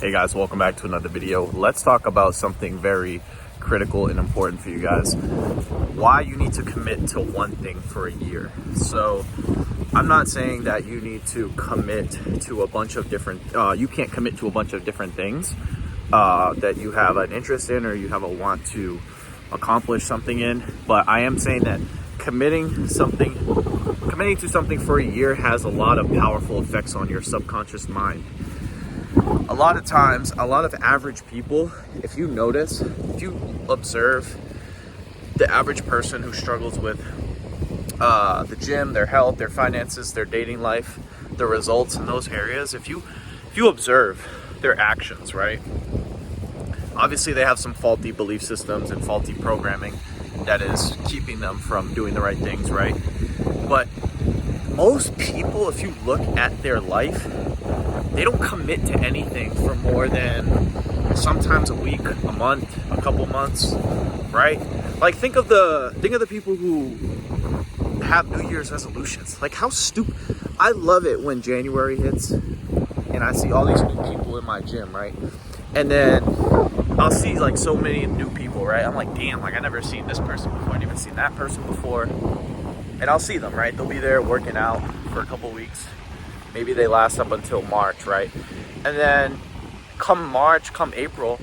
Hey guys, welcome back to another video. Let's talk about something very critical and important for you guys. Why you need to commit to one thing for a year. So I'm not saying that you need to commit to a bunch of different, you can't commit to a bunch of different things that you have an interest in or you have a want to accomplish something in. But I am saying that committing to something for a year has a lot of powerful effects on your subconscious mind. A lot of times, a lot of average people, if you observe the average person who struggles with the gym, their health, their finances, their dating life, their results in those areas, if you observe their actions, right? Obviously they have some faulty belief systems and faulty programming that is keeping them from doing the right things, right? But most people, if you look at their life, they don't commit to anything for more than sometimes a week, a month, a couple months, right? Like think of the people who have New Year's resolutions. Like how stupid. I love it when January hits and I see all these new people in my gym, right? And then I'll see like so many new people, right? I'm like, damn, like I never seen this person before. I never seen that person before. And I'll see them, right? They'll be there working out for a couple weeks. Maybe they last up until March, right? And then come March, come April,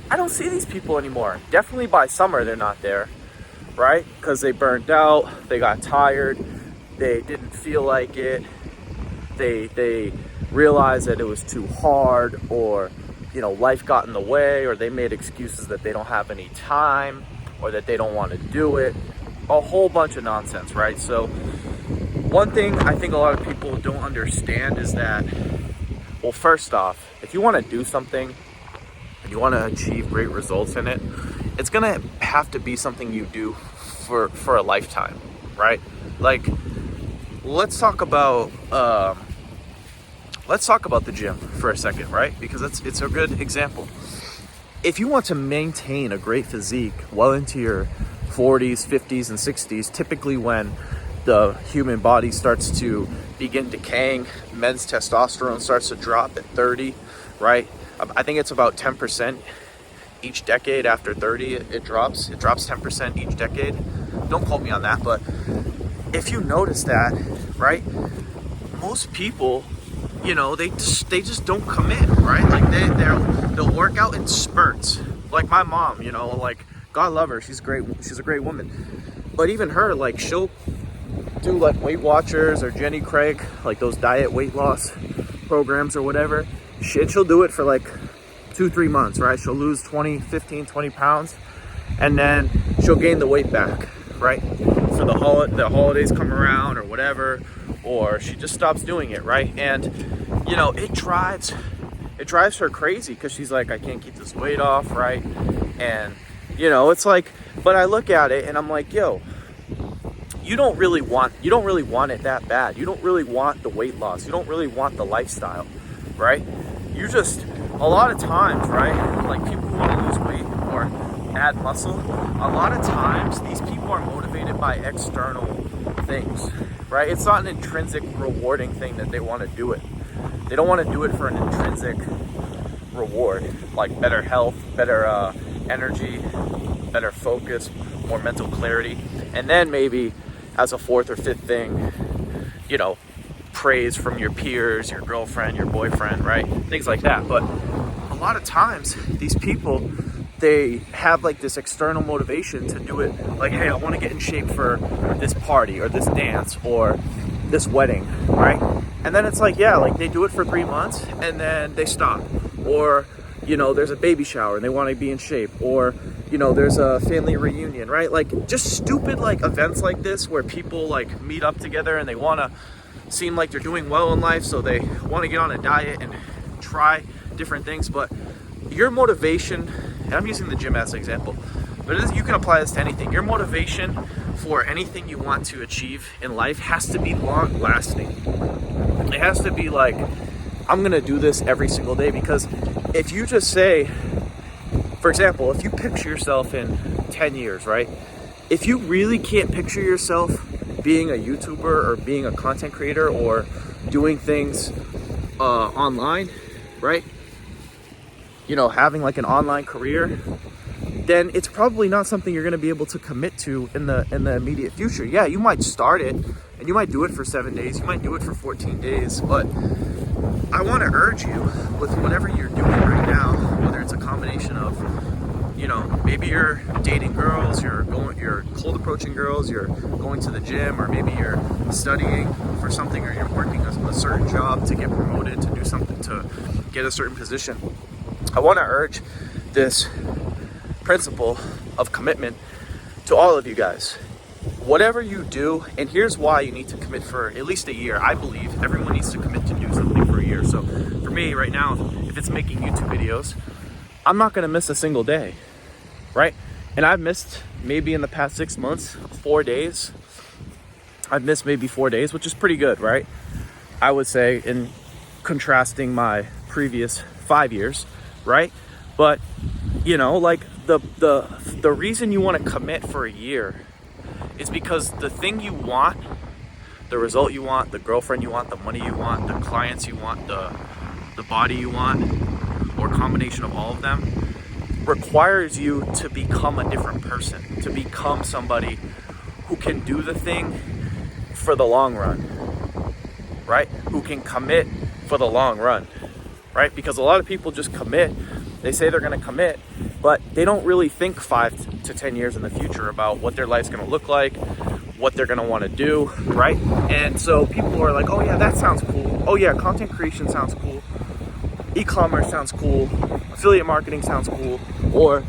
I don't see these people anymore. Definitely by summer, they're not there, right? Because they burned out, they got tired, they didn't feel like it, they realized that it was too hard, or, you know, life got in the way, or they made excuses that they don't have any time, or that they don't want to do it. A whole bunch of nonsense, right? So one thing I think a lot of people don't understand is that, well, first off, if you want to do something and you want to achieve great results in it, it's going to have to be something you do for a lifetime, right? Like, let's talk about the gym for a second, right? Because it's a good example. If you want to maintain a great physique well into your 40s, 50s, and 60s, typically when the human body starts to begin decaying, men's testosterone starts to drop at 30, right? I think it's about 10% each decade. After 30, it drops 10% each decade. Don't quote me on that, but if you notice that, right, most people, you know, they just don't commit, right? Like they'll work out in spurts. Like my mom, you know, like God love her, she's great, she's a great woman, but even her, like she'll do like Weight Watchers or Jenny Craig, like those diet weight loss programs or whatever. She'll do it for like 2-3 months, right? She'll lose 15, 20 pounds, and then she'll gain the weight back, right? For the holidays come around or whatever, or she just stops doing it, right? And you know, it drives her crazy because she's like, I can't keep this weight off, right? And you know, it's like, but I look at it and I'm like, yo, you don't really want it that bad. You don't really want the weight loss. You don't really want the lifestyle, right? You just, a lot of times, right? Like people who want to lose weight or add muscle, a lot of times these people are motivated by external things, right? It's not an intrinsic rewarding thing that they want to do it. They don't want to do it for an intrinsic reward, like better health, better energy, better focus, more mental clarity, and then maybe as a fourth or fifth thing, you know, praise from your peers, your girlfriend, your boyfriend, right? Things like that. But a lot of times these people, they have like this external motivation to do it. Like, hey, I want to get in shape for this party or this dance or this wedding, right? And then it's like, yeah, like they do it for 3 months and then they stop. Or, you know, there's a baby shower and they want to be in shape, or, you know, there's a family reunion, right? Like just stupid like events like this where people like meet up together and they want to seem like they're doing well in life, so they want to get on a diet and try different things. But your motivation, and I'm using the gym as an example, but you can apply this to anything. Your motivation for anything you want to achieve in life has to be long lasting. It has to be like, I'm gonna do this every single day. Because if you just say, for example, if you picture yourself in 10 years, right? If you really can't picture yourself being a YouTuber or being a content creator or doing things online, right? having like an online career, then it's probably not something you're going to be able to commit to in the immediate future. Yeah, you might start it and you might do it for 7 days, you might do it for 14 days, but I want to urge you with whatever you're doing right now, whether it's a combination of, maybe you're dating girls, you're cold approaching girls, you're going to the gym, or maybe you're studying for something, or you're working a certain job to get promoted, to do something, to get a certain position. I want to urge this principle of commitment to all of you guys. Whatever you do, and here's why you need to commit for at least a year. I believe everyone needs to commit to do something for a year. So for me right now, if it's making YouTube videos, I'm not going to miss a single day, right? And I've missed maybe in the past 6 months, 4 days. I've missed maybe 4 days, which is pretty good, right? I would say, in contrasting my previous 5 years, right? But like the reason you want to commit for a year is because the thing you want, the result you want, the girlfriend you want, the money you want, the clients you want, the body you want, or a combination of all of them, requires you to become a different person, to become somebody who can do the thing for the long run, right? Who can commit for the long run, right? Because a lot of people just commit. They say they're going to commit, but they don't really think 5 to 10 years in the future about what their life's going to look like, what they're going to want to do, right? And so people are like, oh yeah, that sounds cool. Oh yeah, content creation sounds cool. E-commerce sounds cool. Affiliate marketing sounds cool. Or,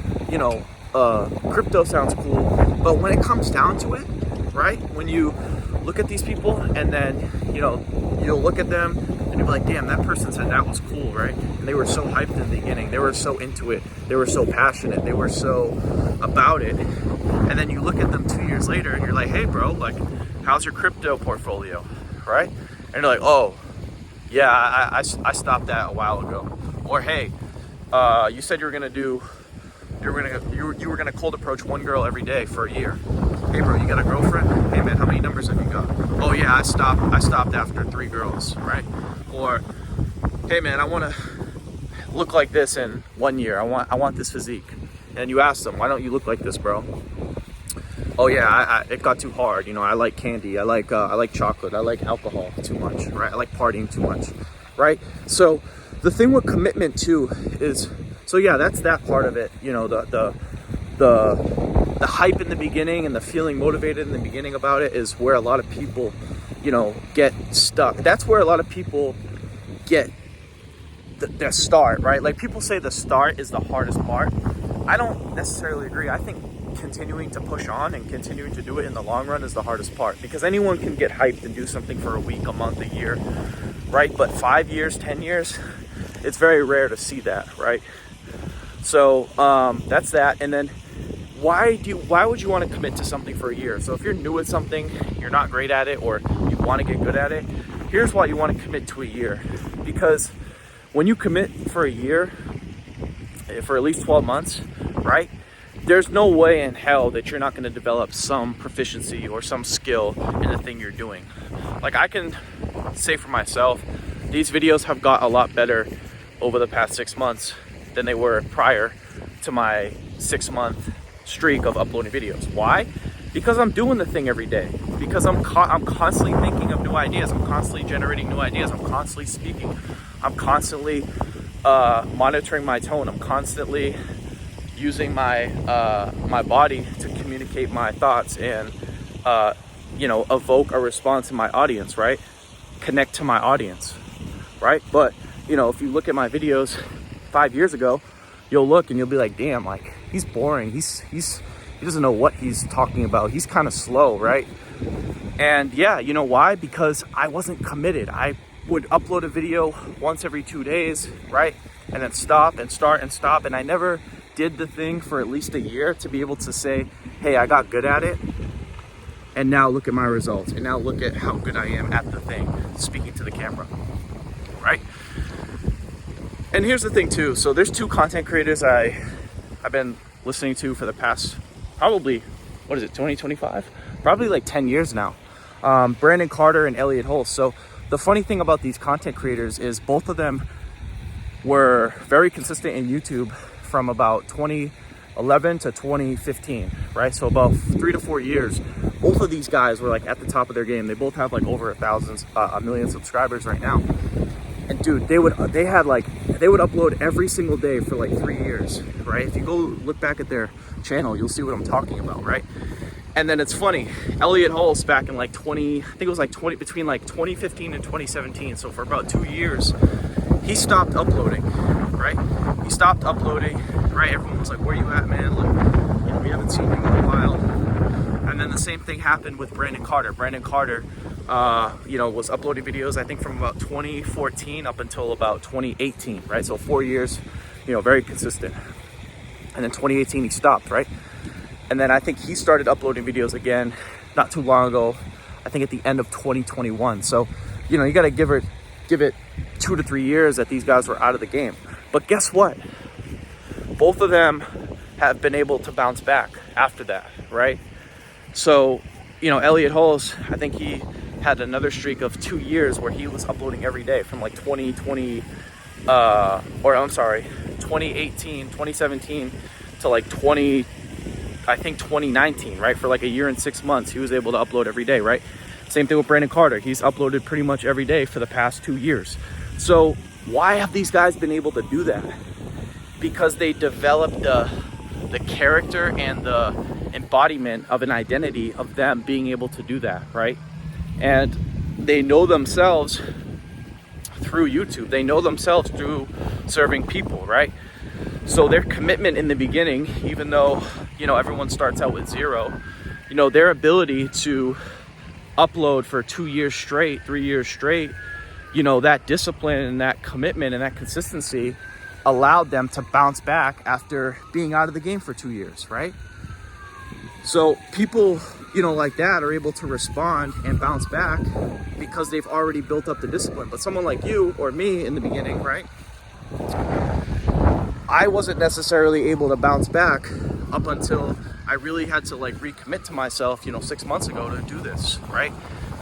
crypto sounds cool. But when it comes down to it, right? When you look at these people and then, you'll look at them and you'll be like, damn, that person said that was cool, right? And they were so hyped in the beginning. They were so into it. They were so passionate. They were so about it. And then you look at them 2 years later and you're like, hey, bro, like, how's your crypto portfolio, right? And you're like, oh, yeah, I stopped that a while ago. Or, hey, you said you were gonna cold approach one girl every day for a year. Hey bro, you got a girlfriend? Hey man, how many numbers have you got? Oh yeah, I stopped after 3 girls, right? Or, hey man, I want to look like this in 1 year. I want this physique. And you ask them, why don't you look like this, bro? Oh yeah, it got too hard. I like candy. I like chocolate. I like alcohol too much, right? I like partying too much, right? So the thing with commitment too is, so yeah, that's that part of it. The hype in the beginning and the feeling motivated in the beginning about it is where a lot of people, get stuck. That's where a lot of people get the start, right? Like, people say the start is the hardest part. I don't necessarily agree. I think continuing to push on and continuing to do it in the long run is the hardest part, because anyone can get hyped and do something for a week, a month, a year, right? But 5 years, 10 years, it's very rare to see that, right? So that's that. And then why would you want to commit to something for a year? So if you're new at something, you're not great at it, or you want to get good at it, here's why you want to commit to a year. Because when you commit for a year, for at least 12 months, right? There's no way in hell that you're not going to develop some proficiency or some skill in the thing you're doing. Like, I can say for myself, these videos have got a lot better over the past 6 months than they were prior to my 6-month streak of uploading videos. Why? Because I'm doing the thing every day. Because I'm constantly thinking of new ideas. I'm constantly generating new ideas. I'm constantly speaking. I'm constantly monitoring my tone. I'm constantly using my body to communicate my thoughts and evoke a response in my audience, right? Connect to my audience, right? But if you look at my videos 5 years ago, you'll look and you'll be like, damn, like, he's boring. He doesn't know what he's talking about. He's kind of slow, right? And yeah, you know why? Because I wasn't committed. I would upload a video once every 2 days, right? And then stop and start and stop. And I never did the thing for at least a year to be able to say, hey, I got good at it. And now look at my results. And now look at how good I am at the thing, speaking to the camera, right? And here's the thing too. So there's 2 content creators I've been listening to for the past, probably, 2025? Probably like 10 years now. Brandon Carter and Elliot Hulse. So the funny thing about these content creators is both of them were very consistent in YouTube from about 2011 to 2015, right? So about 3 to 4 years. Both of these guys were like at the top of their game. They both have like over a million subscribers right now. And dude, they would upload every single day for like 3 years, right? If you go look back at their channel, you'll see what I'm talking about, right? And then it's funny, Elliot Hulse back in like between like 2015 and 2017, so for about 2 years, he stopped uploading, right? He stopped uploading, right? Everyone was like, where you at, man? Like, we haven't seen you in a while. And then the same thing happened with Brandon Carter. Brandon Carter, was uploading videos, I think from about 2014 up until about 2018, right? So 4 years, very consistent. And then 2018, he stopped, right? And then I think he started uploading videos again not too long ago, I think at the end of 2021. So, you got to give it 2 to 3 years that these guys were out of the game. But guess what? Both of them have been able to bounce back after that, right? So, Elliot Hulse, I think he had another streak of 2 years where he was uploading every day from like 2018, 2017 to like 2019, right? For like a year and 6 months, he was able to upload every day, right? Same thing with Brandon Carter. He's uploaded pretty much every day for the past 2 years. So why have these guys been able to do that? Because they developed the character and the embodiment of an identity of them being able to do that, right? And they know themselves through YouTube. They know themselves through serving people, right? So their commitment in the beginning, even though, everyone starts out with zero, their ability to upload for 2 years straight, 3 years straight, that discipline and that commitment and that consistency allowed them to bounce back after being out of the game for 2 years, right? So people, like that are able to respond and bounce back because they've already built up the discipline. But someone like you or me in the beginning, right? I wasn't necessarily able to bounce back up until I really had to like recommit to myself, 6 months ago to do this, right?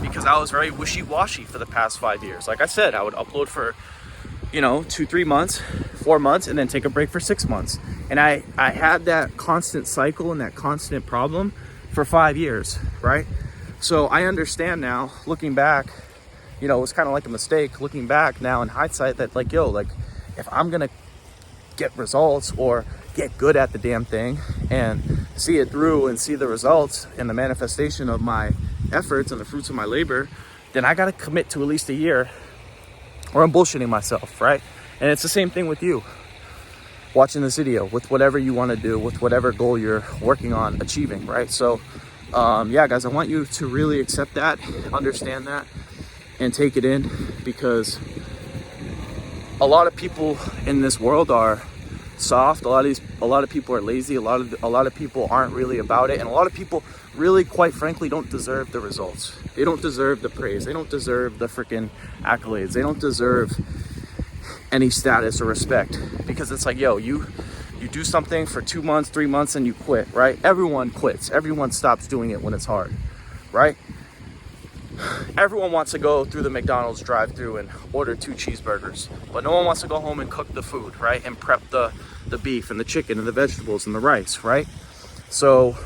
Because I was very wishy-washy for the past 5 years. Like I said, I would upload for, 2-3 months, 4 months, and then take a break for 6 months. And I had that constant cycle and that constant problem for 5 years, right? So I understand now, looking back, it was kind of like a mistake looking back now in hindsight that if I'm gonna get results or get good at the damn thing and see it through and see the results and the manifestation of my efforts and the fruits of my labor, then I got to commit to at least a year or I'm bullshitting myself, right? And it's the same thing with you watching this video, with whatever you want to do, with whatever goal you're working on achieving, right? So guys, I want you to really accept that, understand that, and take it in, because a lot of people in this world are soft. A lot of people are lazy. A lot of people aren't really about it, and a lot of people really, quite frankly, don't deserve the results. They don't deserve the praise. They don't deserve the freaking accolades. They don't deserve any status or respect, because it's like, you do something for 2 months, 3 months, and you quit, right? Everyone quits. Everyone stops doing it when it's hard, right? Everyone wants to go through the McDonald's drive-thru and order 2 cheeseburgers, but no one wants to go home and cook the food, right? And prep the beef and the chicken and the vegetables and the rice, right? So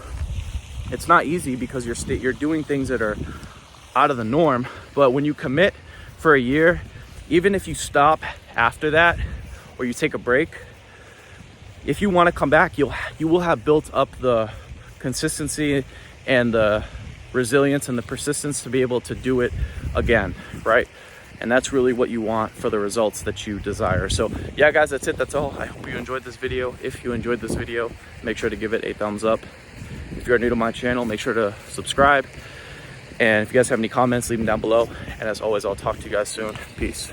it's not easy because you're doing things that are out of the norm. But when you commit for a year, even if you stop after that or you take a break, if you want to come back, you will have built up the consistency and the resilience and the persistence to be able to do it again, right? And that's really what you want for the results that you desire. So yeah, guys, that's it. That's all. I hope you enjoyed this video. If you enjoyed this video, make sure to give it a thumbs up. If you're new to my channel, make sure to subscribe. And if you guys have any comments, leave them down below. And as always, I'll talk to you guys soon. Peace.